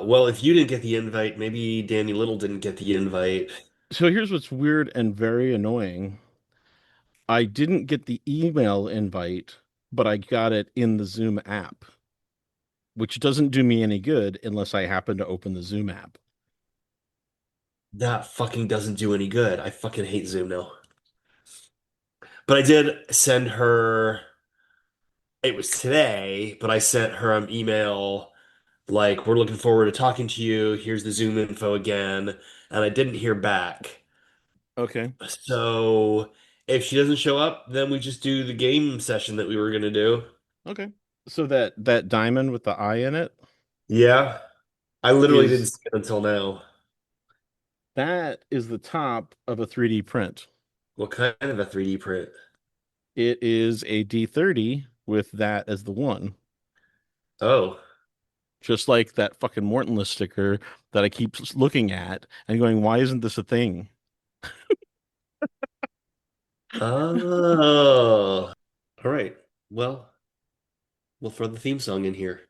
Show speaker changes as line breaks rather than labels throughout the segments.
Well, if you didn't get the invite, maybe Danny Little didn't get the invite.
So here's what's weird and very annoying. I didn't get the email invite, but I got it in the Zoom app, which doesn't do me any good unless I happen to open the Zoom app.
That fucking doesn't do any good. I fucking hate Zoom now. But I did send her, it was today, but I sent her an email like, we're looking forward to talking to you. Here's the Zoom info again. And I didn't hear back.
Okay.
So if she doesn't show up, then we just do the game session that we were gonna do.
Okay. So that diamond with the eye in it
Yeah. I literally didn't
is
see it until now.
that is the top of a 3D print.
What kind of a 3D print?
It is a D30 with that as the one.
Oh.
Just like that fucking Mortonless sticker that I keep looking at and going, why isn't this a thing?
Oh. All right. Well, we'll throw the theme song in here.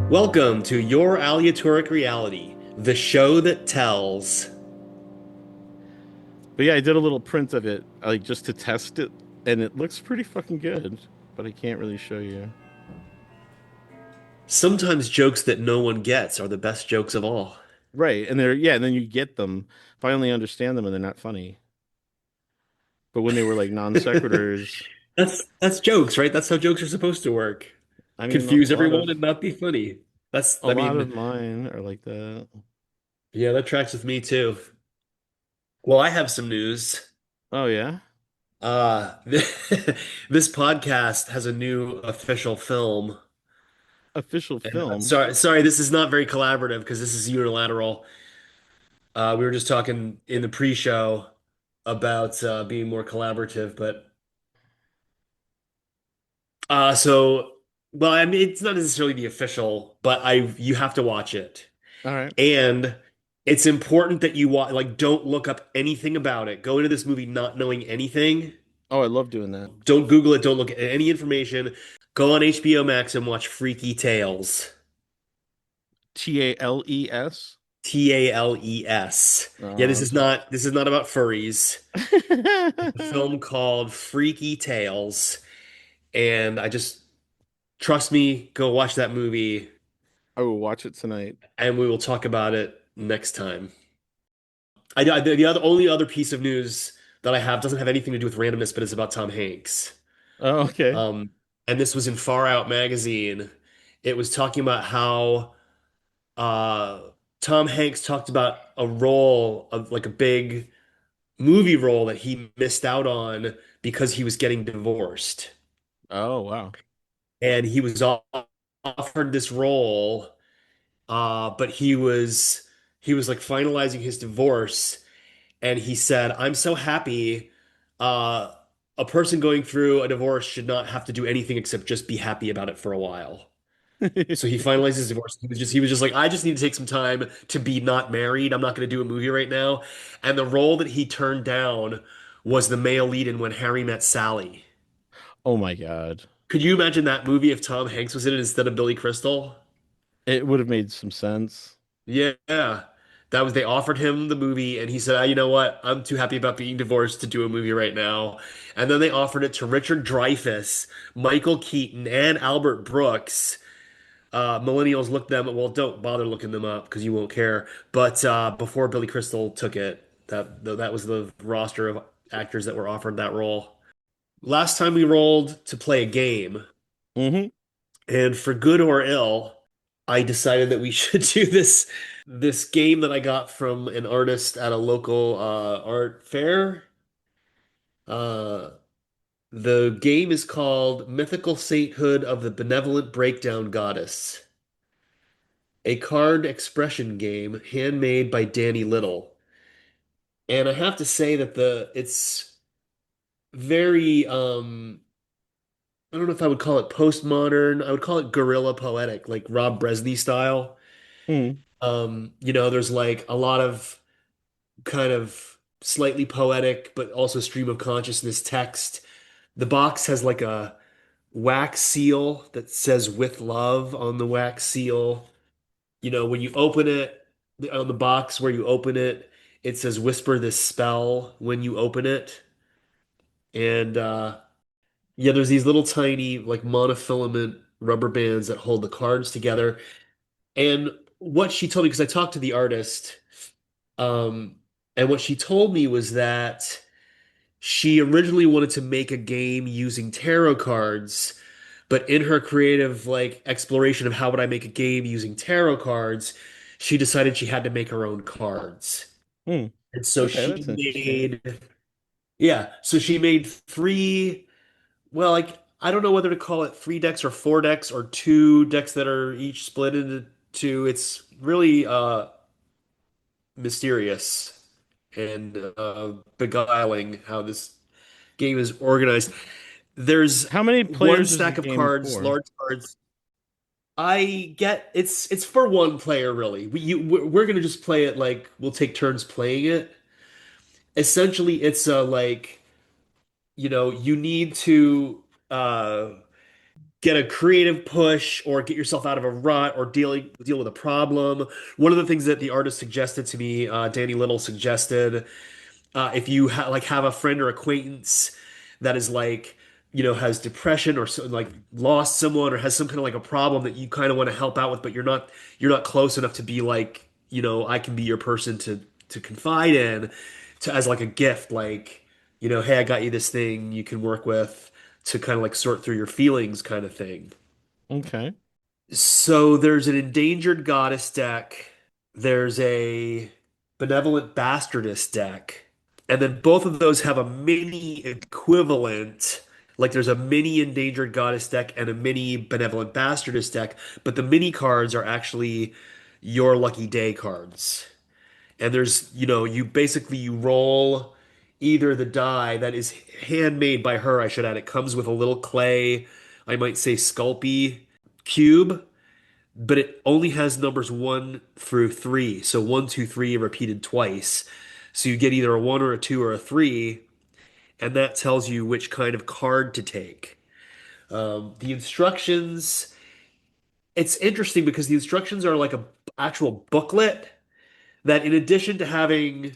Welcome to Your Aleatoric Reality, the show that tells.
But yeah, I did a little print of it, like just to test it, and it looks pretty fucking good. But I can't really show you.
Sometimes jokes that no one gets are the best jokes of all.
Right, and they're yeah, and then you get them, finally understand them, and they're not funny. But when they were like non sequiturs,
That's jokes, right? That's how jokes are supposed to work.
I mean,
Confuse everyone and not be funny.
a
I
lot of
mean,
mine are like that.
yeah, that tracks with me too. Well, I have some news.
Oh yeah,
Uh, this podcast has a new official film.
official
And
film.
sorry, this is not very collaborative because this is unilateral. We were just talking in the pre-show about being more collaborative, but so well, I mean, it's not necessarily the official, but I you have to watch it,
All right.
and it's important that you watch. Like, don't look up anything about it. Go into this movie not knowing anything.
Oh, I love doing that.
Don't Google it. Don't look at any information. Go on HBO Max and watch Freaky Tales.
Tales.
Tales. Yeah,
Oh, okay.
this is not about furries. It's a film called Freaky Tales, and I just trust me, go watch that movie,
I will watch it tonight.
and we will talk about it next time. The other only other piece of news that I have doesn't have anything to do with randomness, but it's about Tom Hanks.
Oh, okay.
Um, and this was in Far Out magazine. It was talking about how uh, Tom Hanks talked about a role of like a big movie role that he missed out on because he was getting divorced.
Oh, wow.
And he was offered this role, but he was like finalizing his divorce, and he said, "I'm so happy. Uh, a person going through a divorce should not have to do anything except just be happy about it for a while." So he finalized his divorce. He was just like, I just need to take some time to be not married. I'm not going to do a movie right now. And the role that he turned down was the male lead in When Harry Met Sally.
Oh my God.
Could you imagine that movie if Tom Hanks was in it instead of Billy Crystal?
It would have made some sense.
Yeah. That was they offered him the movie and he said, you know what? I'm too happy about being divorced to do a movie right now. And then they offered it to Richard Dreyfuss, Michael Keaton, and Albert Brooks. Millennials looked them well, don't bother looking them up because you won't care. But before Billy Crystal took it, that was the roster of actors that were offered that role. Last time we rolled to play a game,
Hmm.
and for good or ill, I decided that we should do this game that I got from an artist at a local art fair. Uh, the game is called Mythical Sainthood of the Benevolent Breakdown Goddess, a card expression game handmade by Danni Little. And I have to say that the it's very I don't know if I would call it postmodern. I would call it guerrilla poetic, like Rob Bresney style.
Hmm.
You know, there's like a lot of kind of slightly poetic, but also stream of consciousness text. The box has like a wax seal that says with love on the wax seal. You know, when you open it, on the box where you open it, it says whisper this spell when you open it. And yeah, there's these little tiny like monofilament rubber bands that hold the cards together. And what she told me, because I talked to the artist, um, and what she told me was that she originally wanted to make a game using tarot cards, but in her creative like exploration of how would I make a game using tarot cards, she decided she had to make her own cards.
Hmm.
And so
Okay,
she
that's interesting.
made, yeah, so she made three, well, like I don't know whether to call it three decks or four decks or two decks that are each split into two. It's really mysterious and beguiling how this game is organized. There's
How many
one
players is the
stack of
game
cards,
for?
large cards. I get it's for one player really. We're gonna just play it like we'll take turns playing it. Essentially, it's a like you need to uh get a creative push or get yourself out of a rut or deal with a problem. One of the things that the artist suggested to me, Danny Little suggested, if you have a friend or acquaintance that is like has depression or so, like lost someone or has some kind of like a problem that you kind of want to help out with, but you're not close enough to be like I can be your person to confide in to as like a gift like hey, I got you this thing you can work with to kind of like sort through your feelings kind of thing.
Okay.
So there's an endangered goddess deck. There's a benevolent bastardess deck. And then both of those have a mini equivalent. Like there's a mini endangered goddess deck and a mini benevolent bastardess deck, but the mini cards are actually your lucky day cards. And there's, you basically you roll either the die that is handmade by her, I should add. It comes with a little clay, I might say Sculpey cube, but it only has numbers one through three. So one, two, three repeated twice. So you get either a one or a two or a three, and that tells you which kind of card to take. The instructions, it's interesting because the instructions are like a actual booklet that in addition to having,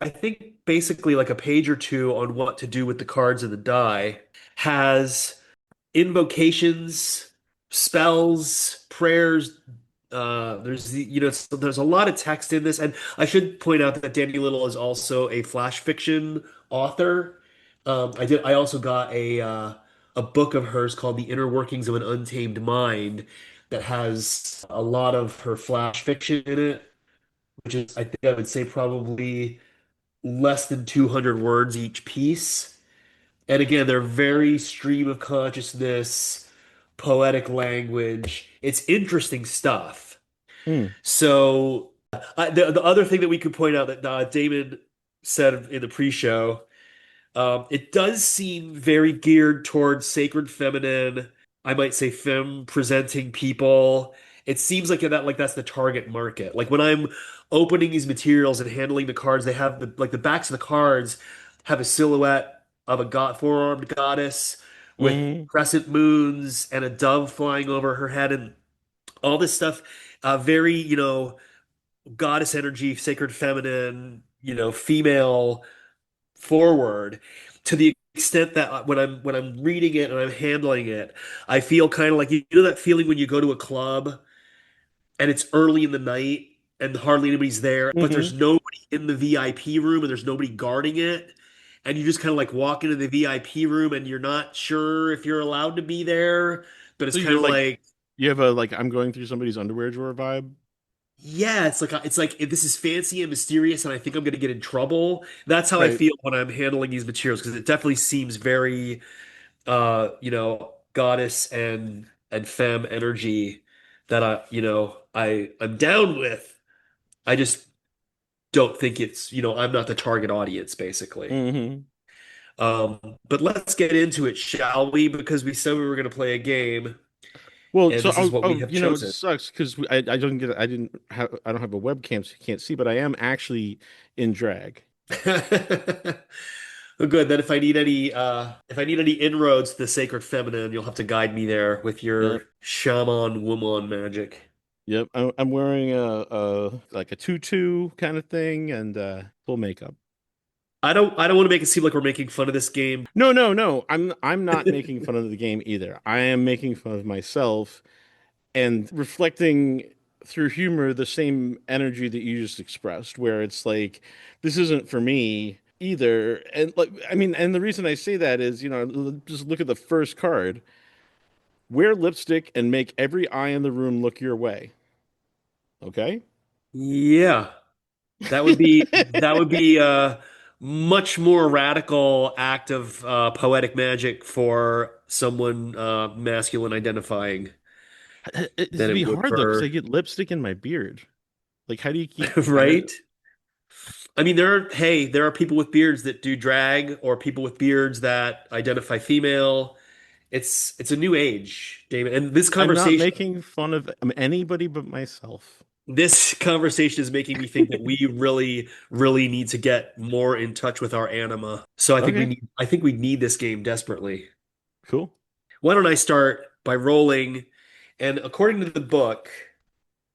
I think basically like a page or two on what to do with the cards and the die, has invocations, spells, prayers. There's a lot of text in this, and I should point out that Danny Little is also a flash fiction author. I also got a book of hers called The Inner Workings of an Untamed Mind that has a lot of her flash fiction in it, which is I think I would say probably less than 200 words each piece. And again, they're very stream of consciousness, poetic language. It's interesting stuff.
Hmm.
So, the other thing that we could point out that Damon said in the pre-show, it does seem very geared towards sacred feminine, I might say femme presenting people. It seems like that's the target market. Like when I'm opening these materials and handling the cards, they have the backs of the cards have a silhouette of a four-armed goddess with
Hmm.
crescent moons and a dove flying over her head and all this stuff. Very, goddess energy, sacred feminine, female forward to the extent that when I'm reading it and I'm handling it, I feel kind of like that feeling when you go to a club and it's early in the night and hardly anybody's there, but
Hmm.
there's nobody in the VIP room and there's nobody guarding it. And you just kind of like walk into the VIP room and you're not sure if you're allowed to be there, but
So
it's kind
you're
of
like
like,
you have a like I'm going through somebody's underwear drawer vibe,
yeah, it's like this is fancy and mysterious, and I think I'm gonna get in trouble. That's how I
right?
feel when I'm handling these materials because it definitely seems very goddess and femme energy that I'm down with. I just don't think I'm not the target audience basically.
Hmm.
But let's get into it, shall we? Because we said we were going to play a game.
Well,
and
so
this is what we have
it
chosen.
sucks because I don't have a webcam, so you can't see, but I am actually in drag.
Well, good. Then if I need any inroads to the sacred feminine, you'll have to guide me there with
Yep,
your shaman woman magic.
yep. I'm wearing a like a tutu kind of thing and full makeup.
I don't want to make it seem like we're making fun of this game.
No, no, no. I'm not making fun of the game either. I am making fun of myself and reflecting through humor the same energy that you just expressed, where it's like, this isn't for me either. And like, I mean, and the reason I say that is, just look at the first card. Wear lipstick and make every eye in the room look your way. Okay?
Yeah, that would be a much more radical act of poetic magic for someone masculine identifying
It'd
than
be
it would
hard though, because I
for
get lipstick in my beard. Like, how do you keep kind of?
right? I mean, there are people with beards that do drag, or people with beards that identify female. It's a new age, David. And
I'm not making fun of anybody but myself.
this conversation is making me think that we really, really need to get more in touch with our anima. So
Okay,
I think we need this game desperately.
cool.
Why don't I start by rolling? And according to the book,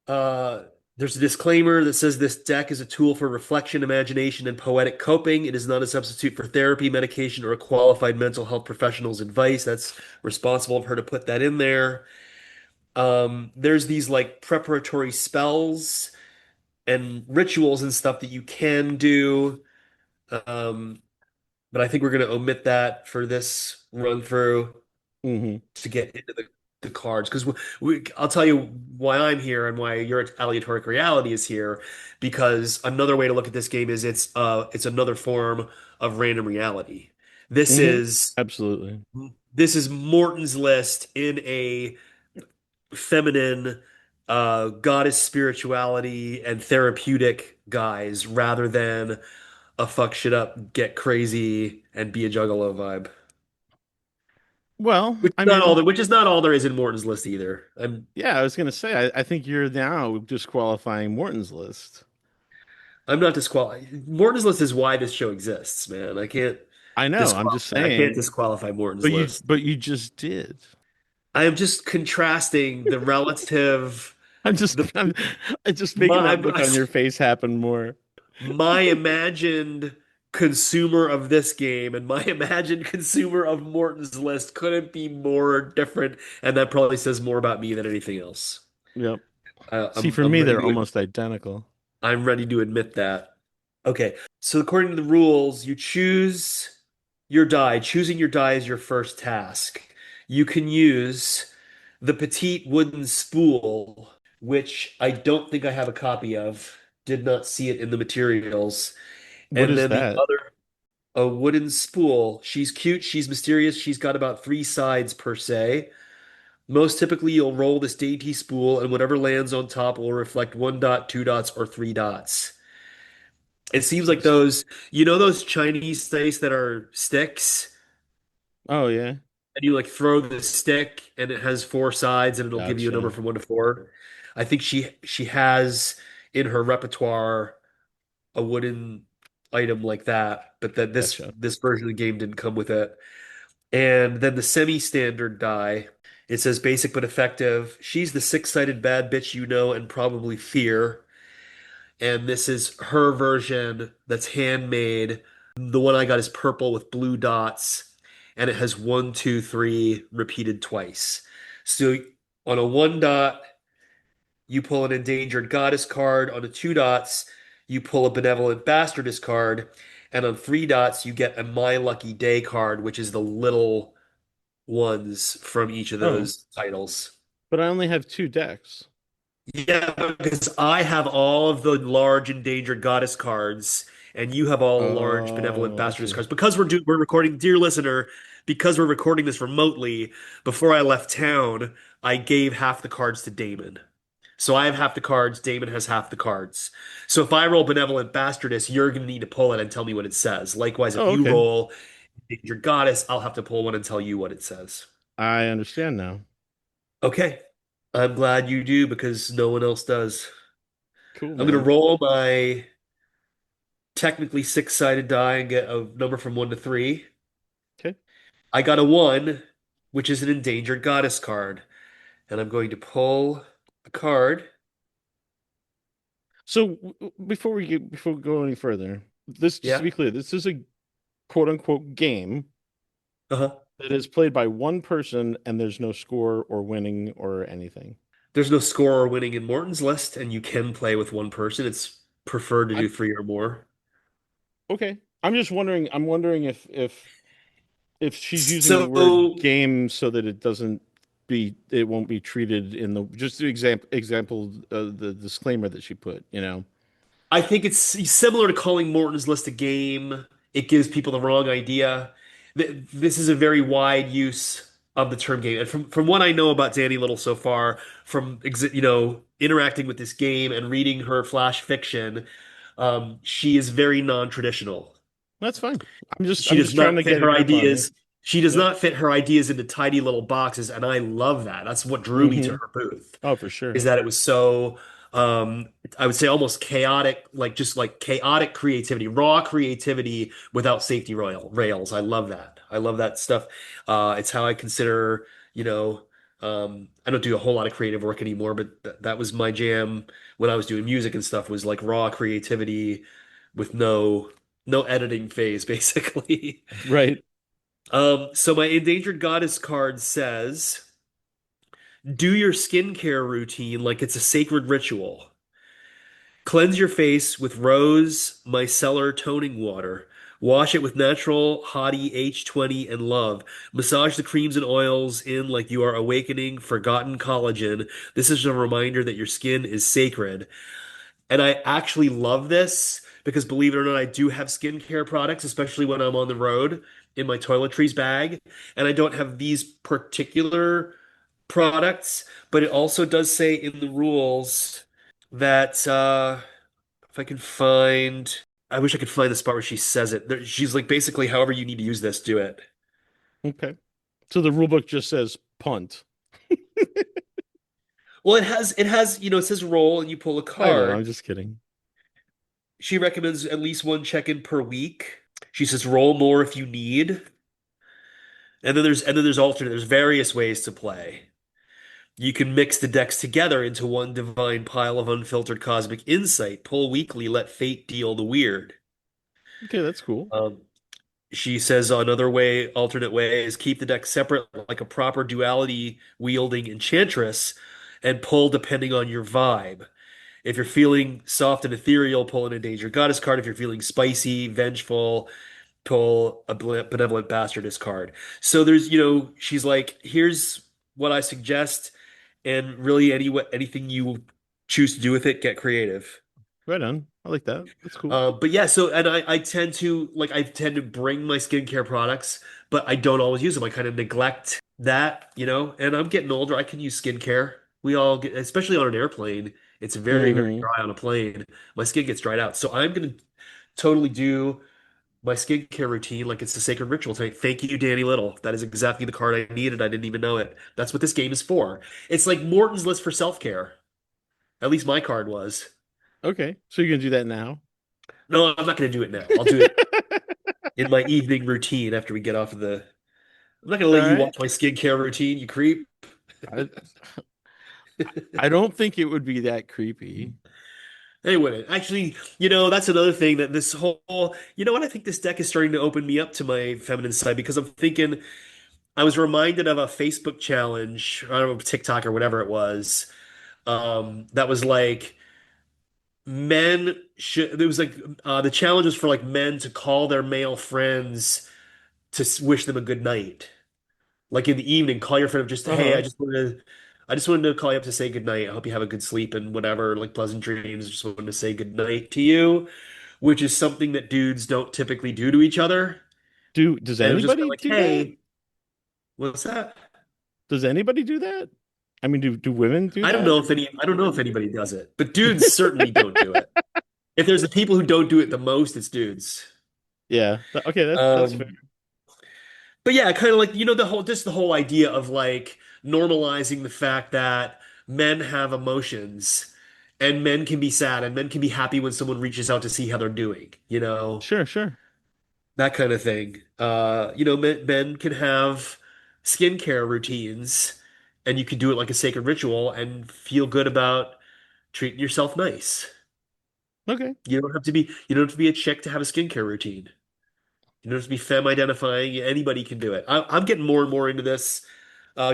there's a disclaimer that says this deck is a tool for reflection, imagination, and poetic coping. It is not a substitute for therapy, medication, or a qualified mental health professional's advice. That's responsible of her to put that in there. There's these like preparatory spells and rituals and stuff that you can do. Um, but I think we're going to omit that for this run through
Hmm.
to get into the cards because I'll tell you why I'm here and why your aleatoric reality is here because another way to look at this game is it's another form of random reality. This
Hmm.
is
Absolutely.
this is Morton's list in a feminine goddess spirituality and therapeutic guise rather than a fuck shit up, get crazy, and be a juggalo vibe.
Well,
Which is
I
not all
mean,
there, which is not all there is in Morton's list either.
yeah, I was gonna say, I think you're now disqualifying Morton's list.
I'm not disqualified. Morton's list is why this show exists, man.
I know, I'm just
I can't
saying,
disqualify Morton's list.
but you just did.
I am just contrasting the relative
I'm just,
the
I'm, I'm just making
my
that look on your face happen more.
my imagined consumer of this game and my imagined consumer of Morton's list couldn't be more different, and that probably says more about me than anything else.
Yep.
Uh,
See,
I'm
for
I'm
me,
ready
they're
to
almost identical.
I'm ready to admit that. Okay, so according to the rules, you choose your die. Choosing your die is your first task. You can use the petite wooden spool, which I don't think I have a copy of. Did not see it in the materials.
What
And
is
then the
that?
other, a wooden spool. She's cute, she's mysterious, she's got about three sides per se. Most typically, you'll roll this dainty spool, and whatever lands on top will reflect one dot, two dots, or three dots. It seems like those Chinese dice that are sticks,
Oh yeah,
and you like throw the stick, and it has four sides, and it'll give you a number
gotcha,
from one to four. I think she has in her repertoire a wooden item like that, but that this
gotcha.
this version of the game didn't come with it. And then the semi-standard die, it says basic but effective. She's the six-sided bad bitch you know and probably fear. And this is her version that's handmade. The one I got is purple with blue dots, and it has one, two, three repeated twice. So on a one dot, you pull an endangered goddess card. On a two dots, you pull a benevolent bastardess card. And on three dots, you get a My Lucky Day card, which is the little ones from each of
Oh,
those titles.
but I only have two decks.
Yeah, because I have all of the large endangered goddess cards, and you have all the large benevolent
Oh, I
bastardess
see.
cards. Because we're recording, dear listener, because we're recording this remotely, before I left town, I gave half the cards to Damon. So I have half the cards, Damon has half the cards. So if I roll benevolent bastardess, you're gonna need to pull it and tell me what it says. Likewise, if
Oh,
you
okay.
roll endangered goddess, I'll have to pull one and tell you what it says.
I understand now.
Okay. I'm glad you do because no one else does.
Cool,
I'm gonna
man.
roll my technically six-sided die and get a number from one to three.
Okay.
I got a one, which is an endangered goddess card. And I'm going to pull a card.
So before we go any further, this just to
Yeah.
be clear, this is a quote unquote game
Uh-huh.
that is played by one person and there's no score or winning or anything.
There's no score or winning in Morton's list, and you can play with one person. It's preferred to do
I'm
three or more.
okay. I'm wondering if she's using the word
So
game so that it won't be treated in the just the example the disclaimer that she put, you know.
I think it's similar to calling Morton's List a game. It gives people the wrong idea. This is a very wide use of the term game. And from what I know about Danny Little so far, from interacting with this game and reading her flash fiction, she is very non-traditional.
That's fine.
She
I'm
does
just trying
not
to
fit
get a
her
grip on it.
ideas. She does
Yep.
not fit her ideas into tidy little boxes, and I love that. That's what drew me to
Hmm.
her booth,
Oh, for sure.
is that it was so I would say almost chaotic, like just like chaotic creativity, raw creativity without safety rails. I love that. I love that stuff. It's how I consider, I don't do a whole lot of creative work anymore, but that was my jam when I was doing music and stuff, was like raw creativity with no editing phase, basically.
Right.
So my endangered goddess card says, do your skincare routine like it's a sacred ritual. Cleanse your face with rose micellar toning water. Wash it with natural Hottie H20 and love. Massage the creams and oils in like you are awakening forgotten collagen. This is a reminder that your skin is sacred. And I actually love this because, believe it or not, I do have skincare products, especially when I'm on the road, in my toiletries bag. And I don't have these particular products, but it also does say in the rules that if I can find, I wish I could find the spot where she says it. She's like, basically, however you need to use this, do it.
Okay. So the rule book just says punt.
Well, it says roll and you pull a
I know,
card.
I'm just kidding.
She recommends at least one check-in per week. She says roll more if you need. And then there's alternate. There's various ways to play. You can mix the decks together into one divine pile of unfiltered cosmic insight. Pull weekly, let fate deal the weird.
Okay, that's cool.
Um, she says another way, alternate way, is keep the deck separate like a proper duality wielding enchantress and pull depending on your vibe. If you're feeling soft and ethereal, pull an endangered goddess card. If you're feeling spicy, vengeful, pull a benevolent bastardess card. So she's like, here's what I suggest, and really anything you choose to do with it, get creative.
Right on. I like that. That's cool.
But yeah, so and I tend to bring my skincare products, but I don't always use them. I kind of neglect that. And I'm getting older. I can use skincare. We all get, especially on an airplane. It's very, very
Hmm.
dry on a plane. My skin gets dried out. So I'm gonna totally do my skincare routine like it's a sacred ritual tonight. Thank you, Danny Little. That is exactly the card I needed. I didn't even know it. That's what this game is for. It's like Morton's List for self-care. At least my card was.
Okay. So you're gonna do that now?
No, I'm not going to do it now. I'll do it in my evening routine after we get off of the. I'm not going to
All
let you
right.
watch my skincare routine, you creep.
I I don't think it would be that creepy.
They wouldn't. Actually, that's another thing that this whole, what? I think this deck is starting to open me up to my feminine side because I'm thinking, I was reminded of a Facebook challenge, I don't know, TikTok or whatever it was, that was like it was like, the challenge was for like men to call their male friends to wish them a good night. Like in the evening, call your friend up just, hey,
Uh-huh.
I just wanted to call you up to say good night. I hope you have a good sleep and whatever, like pleasant dreams. Just wanted to say good night to you, which is something that dudes don't typically do to each other.
Does
And it was just kind of
anybody
like,
do that?
hey, what's that?
Does anybody do that? I mean, do women do that?
I don't know if anybody does it, but dudes certainly don't do it. If there's the people who don't do it the most, it's dudes.
Yeah. Okay, that's fair.
Um, but yeah, kind of like, the whole idea of like normalizing the fact that men have emotions and men can be sad and men can be happy when someone reaches out to see how they're doing,
Sure, sure.
that kind of thing. Men can have skincare routines and you can do it like a sacred ritual and feel good about treating yourself nice.
Okay.
You don't have to be a chick to have a skincare routine. You don't have to be femme identifying. Anybody can do it. I'm getting more and more into this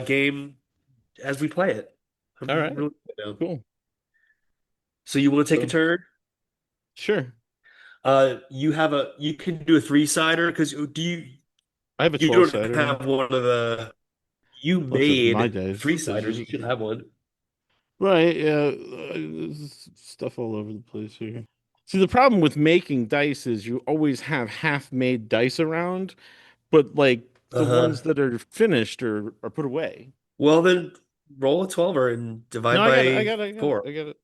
game as we play it.
All
I'm
right.
really down.
Cool.
So you want to take a
So,
turn?
sure.
You can do a three-sider because do you
I have a
you
12
don't
sider.
have one of the you
Looks at my
made
dice. Those
three-siders.
are
You should have one.
right. Yeah. There's stuff all over the place here. See, the problem with making dice is you always have half-made dice around, but like the ones
Uh-huh.
that are finished are put away.
Well then roll a 12 and
No,
divide
I got it. I
by
got it. I got it.
four.
I got it.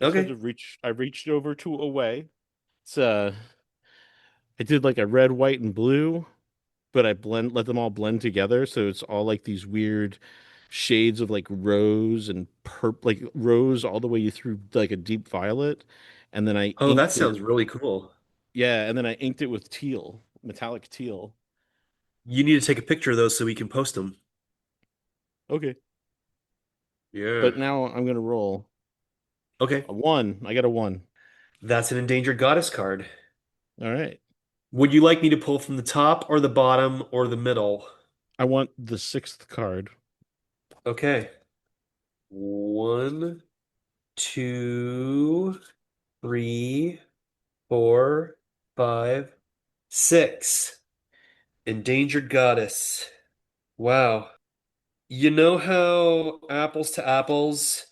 I just had
Okay.
to reach. I reached over to away. It's I did like a red, white, and blue, but I let them all blend together, so it's all like these weird shades of like rose and purple, like rose all the way through like a deep violet, and then I
Oh, that
inked it.
sounds really cool.
Yeah, and then I inked it with teal, metallic teal.
You need to take a picture of those so we can post them.
Okay,
Yeah.
but now I'm gonna roll
Okay.
a one. I got a one.
That's an endangered goddess card.
All right.
Would you like me to pull from the top or the bottom or the middle?
I want the sixth card.
Okay. One, two, three, four, five, six. Endangered goddess. Wow. You know how Apples to Apples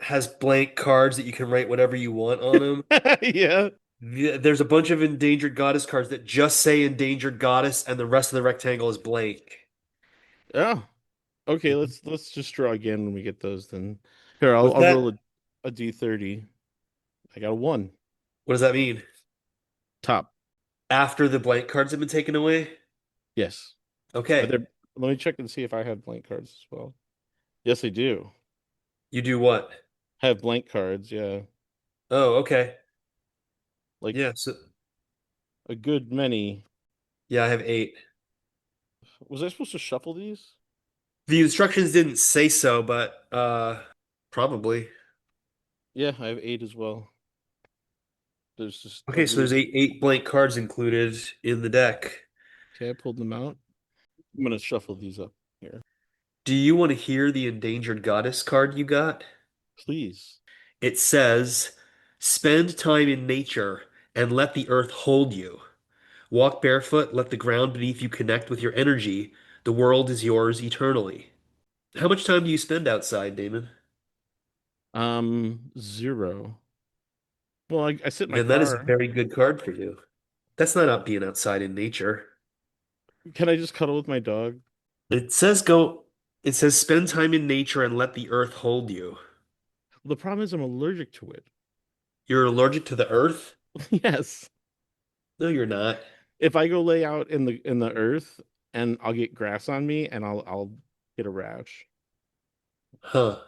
has blank cards that you can write whatever you want on them?
Yeah.
There's a bunch of endangered goddess cards that just say endangered goddess and the rest of the rectangle is blank.
Oh, okay. Let's just draw again when we get those. Then here, I'll
What's
I'll roll
that?
a d30. I got a one.
What does that mean?
Top.
After the blank cards have been taken away?
Yes. Are
Okay.
there? Let me check and see if I have blank cards as well. Yes, I do.
You do what?
I have blank cards. Yeah,
Oh, okay.
like
Yeah, so
a good many.
yeah, I have eight.
Was I supposed to shuffle these?
The instructions didn't say so, but probably.
Yeah, I have eight as well. There's just a
Okay, so there's
weird.
eight blank cards included in the deck.
Okay, I pulled them out. I'm gonna shuffle these up here,
Do you want to hear the endangered goddess card you got?
please.
It says, spend time in nature and let the earth hold you. Walk barefoot, let the ground beneath you connect with your energy. The world is yours eternally. How much time do you spend outside, Damon?
Zero. Well, I sit in my
Then that is a
car.
very good card for you. That's not being outside in nature.
Can I just cuddle with my dog?
It says go, it says spend time in nature and let the earth hold you.
The problem is I'm allergic to it.
You're allergic to the earth?
Yes.
No, you're not.
If I go lay out in the earth and I'll get grass on me and I'll get a rash.
Huh.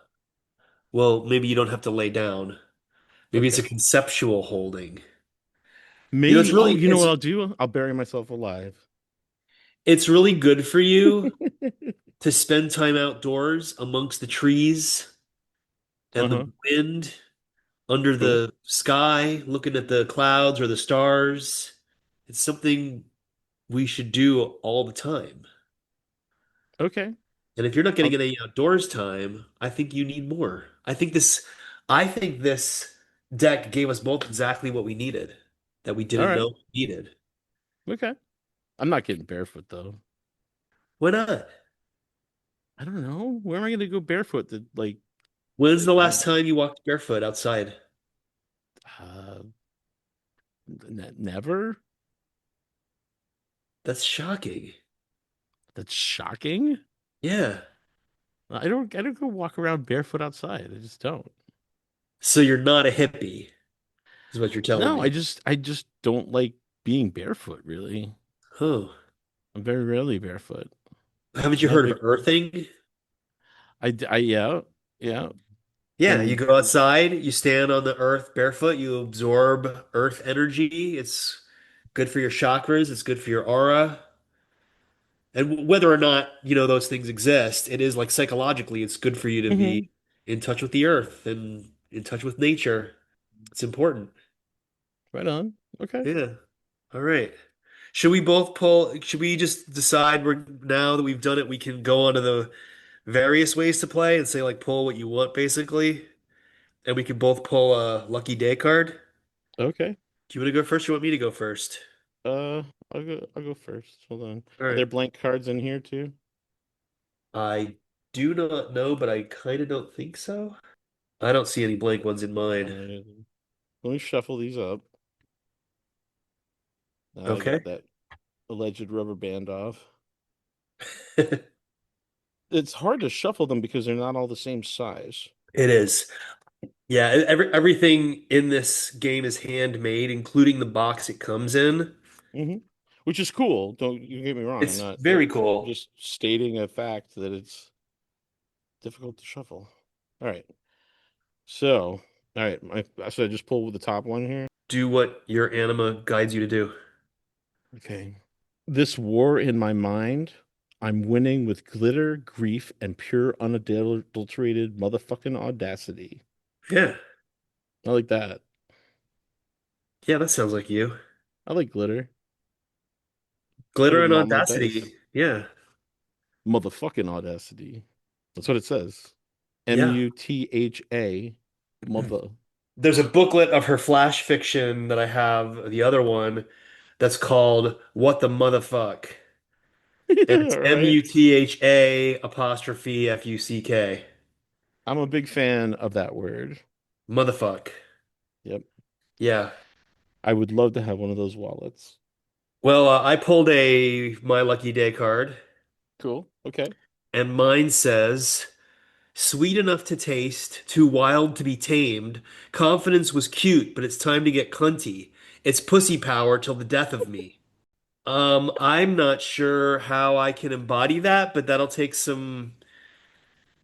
Well, maybe you don't have to lay down. Maybe it's a
Okay.
conceptual holding. It's
Maybe. Oh,
really
you know what I'll do? I'll bury myself alive.
it's really good for you to spend time outdoors amongst the trees and the
Uh-huh.
wind, under
Cool.
the sky, looking at the clouds or the stars. It's something we should do all the time.
Okay.
And if you're not getting
I'll,
any outdoors time, I think you need more. I think this deck gave us both exactly what we needed that we
all
didn't
right.
know we needed.
Okay. I'm not getting barefoot though.
Why not?
I don't know. Where am I going to go barefoot?
When's the
I
last time you walked barefoot outside?
uh never?
That's shocking.
That's shocking.
Yeah.
I don't go walk around barefoot outside. I just don't.
So you're not a hippie, is what you're telling
No,
me.
I just don't like being barefoot, really.
Huh.
I'm very rarely barefoot.
Haven't
I'm
you
not a
heard of
big
earthing?
Yeah, yeah.
Yeah, you
And
go outside, you stand on the earth barefoot, you absorb earth energy. It's good for your chakras, it's good for your aura. And whether or not, those things exist, it is like psychologically, it's good for you to be
Mhm.
in touch with the earth and in touch with nature. It's important.
Right on. Okay.
Yeah. All right. Should we just decide now that we've done it, we can go on to the various ways to play and say like pull what you want basically? And we can both pull a lucky day card.
Okay.
Do you want to go first? Or you want me to go first?
Uh, I'll go first. Hold on.
All
Are there
right.
blank cards in here too?
I do not know, but I kind of don't think so. I don't see any blank ones in
All
mine.
right. Let me shuffle these up. Now I
Okay.
got that alleged rubber band off.
It
It's hard to shuffle them because they're not all the same size.
is. Yeah, everything in this game is handmade, including the box it comes in.
Hmm. Which is cool. Don't you get me wrong.
It's very
I'm
cool.
just stating a fact that it's difficult to shuffle. All right. So, all right. So I just pull with the top one here.
Do what your anima guides you to do.
Okay. This war in my mind, I'm winning with glitter, grief, and pure unadulterated motherfucking audacity.
Yeah.
I like that.
Yeah, that sounds like you.
I like glitter. Put
Glitter
it
and
in all my dice.
audacity. Yeah.
Motherfucking audacity. That's what it says.
Yeah.
Mutha. Mother.
There's a booklet of her flash fiction that I have, the other one, that's called What the Motherfuck. And it's
All right.
Mutha apostrophe Fuck.
I'm a big fan of that word.
Motherfuck.
Yep.
Yeah.
I would love to have one of those wallets.
Well, I pulled a My Lucky Day card,
Cool. Okay.
and mine says, sweet enough to taste, too wild to be tamed. Confidence was cute, but it's time to get cunty. It's pussy power till the death of me. I'm not sure how I can embody that, but that'll take some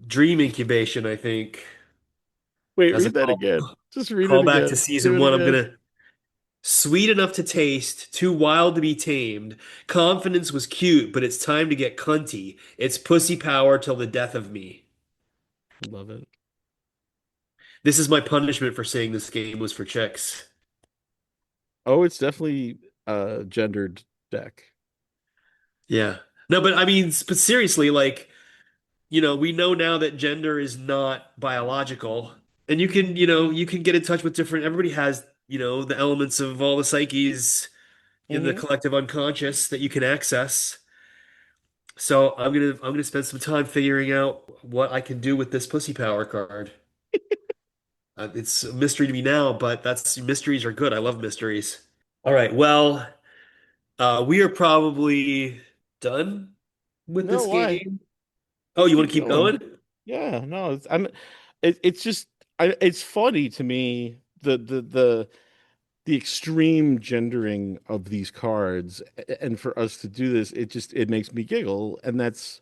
dream incubation, I think.
Wait,
As a
read that again. Just read it
callback to
again. Do
season
it
one, I'm
again.
gonna sweet enough to taste, too wild to be tamed. Confidence was cute, but it's time to get cunty. It's pussy power till the death of me.
Love it.
This is my punishment for saying this game was for chicks.
Oh, it's definitely a gendered deck.
Yeah. No, but I mean, but seriously, like, we know now that gender is not biological. And you can get in touch with everybody has, the elements of all the psyches in the
Hmm.
collective unconscious that you can access. So I'm gonna spend some time figuring out what I can do with this pussy power card. It's a mystery to me now, but that's mysteries are good. I love mysteries. All right, well, we are probably done with
No,
this
why?
game. Oh,
Let's
you want
keep
to keep
going.
going?
Yeah, no, it's just it's funny to me the extreme gendering of these cards, and for us to do this, it makes me giggle, and that's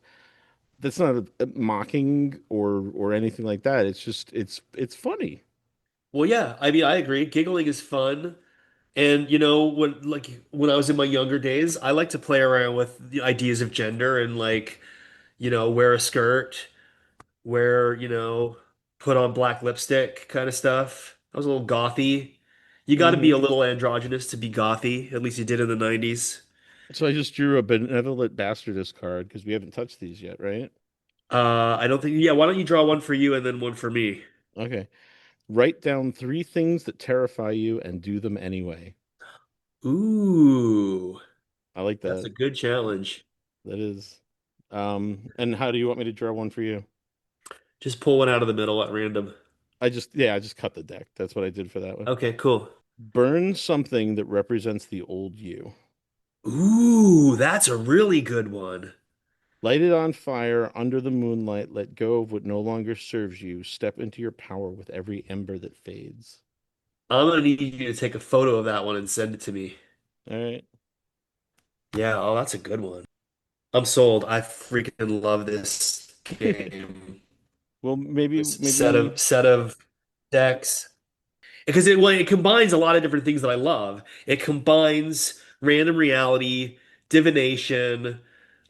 not mocking or anything like that. It's just it's funny.
Well, yeah. I mean, I agree. Giggling is fun. And when I was in my younger days, I like to play around with the ideas of gender and like, wear a skirt, wear, put on black lipstick kind of stuff. I was a little gothy. You got to be a
Hmm.
little androgynous to be gothy. At least you did in the 90s.
So I just drew a benevolent bastardist card because we haven't touched these yet, right?
I don't think, yeah, why don't you draw one for you and then one for me?
Okay. Write down three things that terrify you and do them anyway.
Ooh,
I like
that's
that.
a good challenge.
That is. And how do you want me to draw one for you?
Just pull one out of the middle at random.
I just cut the deck. That's what I did for that one.
Okay, cool.
Burn something that represents the old you.
Ooh, that's a really good one.
Light it on fire under the moonlight. Let go of what no longer serves you. Step into your power with every ember that fades.
I'm gonna need you to take a photo of that one and send it to me.
All right.
Yeah, oh, that's a good one. I'm sold. I freaking love this game.
Well, maybe
This set
maybe
of set of decks. Because it combines a lot of different things that I love. It combines random reality, divination,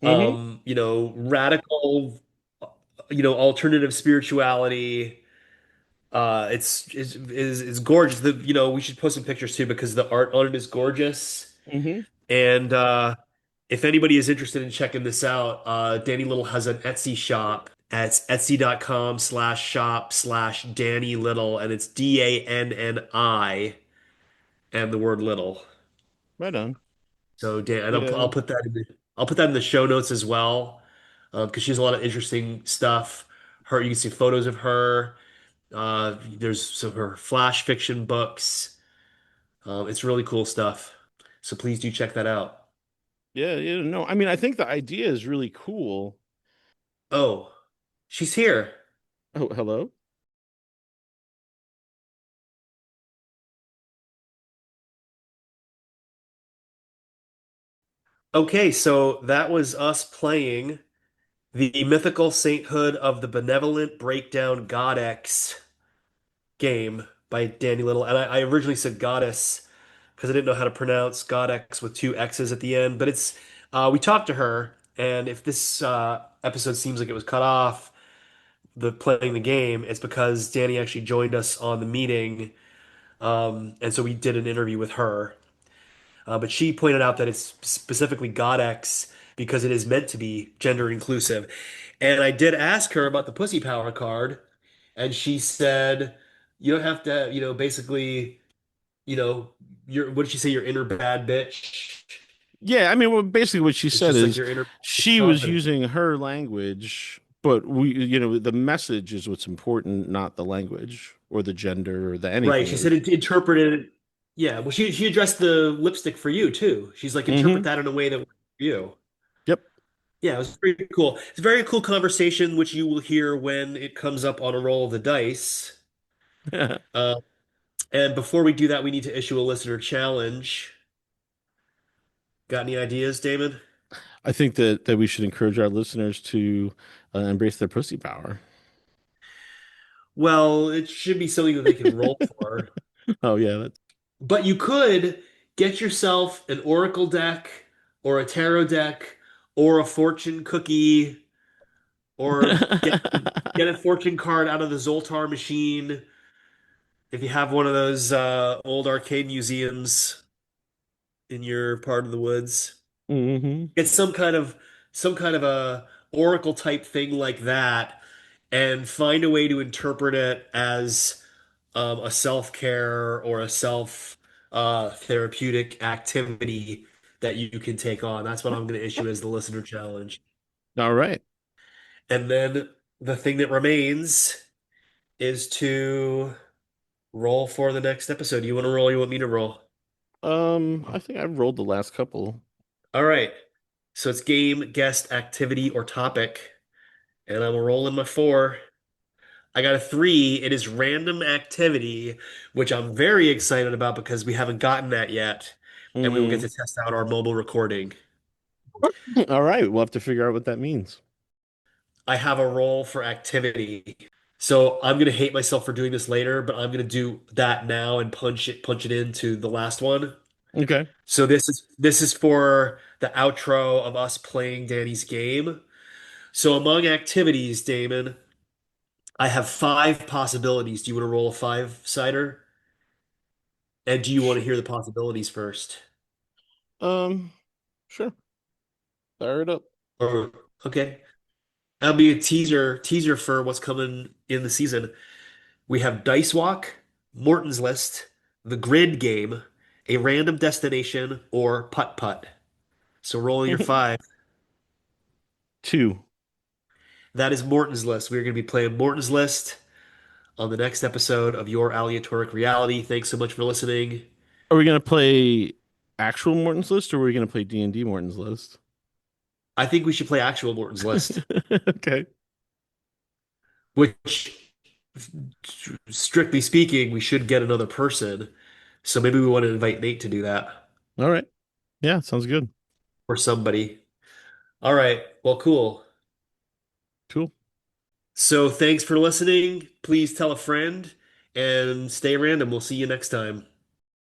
hmm
radical, alternative spirituality. It's gorgeous. We should post some pictures too because the art on it is gorgeous.
hmm
And if anybody is interested in checking this out, Danny Little has an Etsy shop. It's etsy.com/shop/Danny Little, and it's Danni and the word little.
Right on.
So Dan, and I'll
Yeah.
put that in the show notes as well, because she has a lot of interesting stuff. You can see photos of her. There's some of her flash fiction books. It's really cool stuff. So please do check that out.
Yeah, yeah, no. I mean, I think the idea is really cool.
Oh, she's here.
Oh, hello.
Okay, so that was us playing the Mythical Sainthood of the Benevolent Breakdown Goddexx game by Danny Little. And I originally said Goddess because I didn't know how to pronounce Goddexx with two X's at the end. But we talked to her, and if this episode seems like it was cut off, the playing the game, it's because Danny actually joined us on the meeting. And so we did an interview with her. But she pointed out that it's specifically Goddexx because it is meant to be gender inclusive. And I did ask her about the pussy power card, and she said, you don't have to, basically, you know, what did she say, your inner bad bitch?
Yeah, I mean, well, basically what she
It's
said
just like
is
your inner
she was
confidence.
using her language, but the message is what's important, not the language or the gender or the
Right.
anything.
She
It
said
was,
it interpreted. Yeah. Well, she addressed the lipstick for you too. She's like, interpret
hmm
that in a way that works for you.
Yep.
Yeah, it was pretty cool. It's a very cool conversation, which you will hear when it comes up on a roll of the dice. Uh, and before we do that, we need to issue a listener challenge. Got any ideas, Damon?
I think that we should encourage our listeners to embrace their pussy power.
Well, it should be something that they can roll for.
Oh yeah, that's
But you could get yourself an Oracle deck or a tarot deck or a fortune cookie or get a fortune card out of the Zoltar machine if you have one of those old arcade museums in your part of the woods.
hmm
Get some kind of a Oracle type thing like that and find a way to interpret it as a self-care or a self therapeutic activity that you can take on. That's what I'm going to issue as the listener challenge.
All right.
And then the thing that remains is to roll for the next episode. You want to roll? You want me to roll?
I think I've rolled the last couple.
All right. So it's game, guest, activity, or topic. And I'm rolling my four. I got a three. It is random activity, which I'm very excited about because we haven't gotten that yet. And we will get
Mm.
to test out our mobile recording.
All right, we'll have to figure out what that means.
I have a roll for activity. So I'm gonna hate myself for doing this later, but I'm gonna do that now and punch it into the last one.
Okay.
So this is for the outro of us playing Danny's game. So among activities, Damon, I have five possibilities. Do you want to roll a five-sider? And do you want to hear the possibilities first?
Um, sure. Fire it up.
Or okay. That'll be a teaser for what's coming in the season. We have Dice Walk, Morton's List, the Grid Game, a random destination, or Putt Putt. So roll your five.
Two.
That is Morton's List. We're going to be playing Morton's List on the next episode of Your Aleatoric Reality. Thanks so much for listening.
Are we gonna play actual Morton's List or are we gonna play D&D Morton's List?
I think we should play actual Morton's List,
Okay.
which, strictly speaking, we should get another person. So maybe we want to invite Nate to do that
All right. Yeah, sounds good.
or somebody. All right. Well, cool.
Cool.
So thanks for listening. Please tell a friend and stay random. We'll see you next time.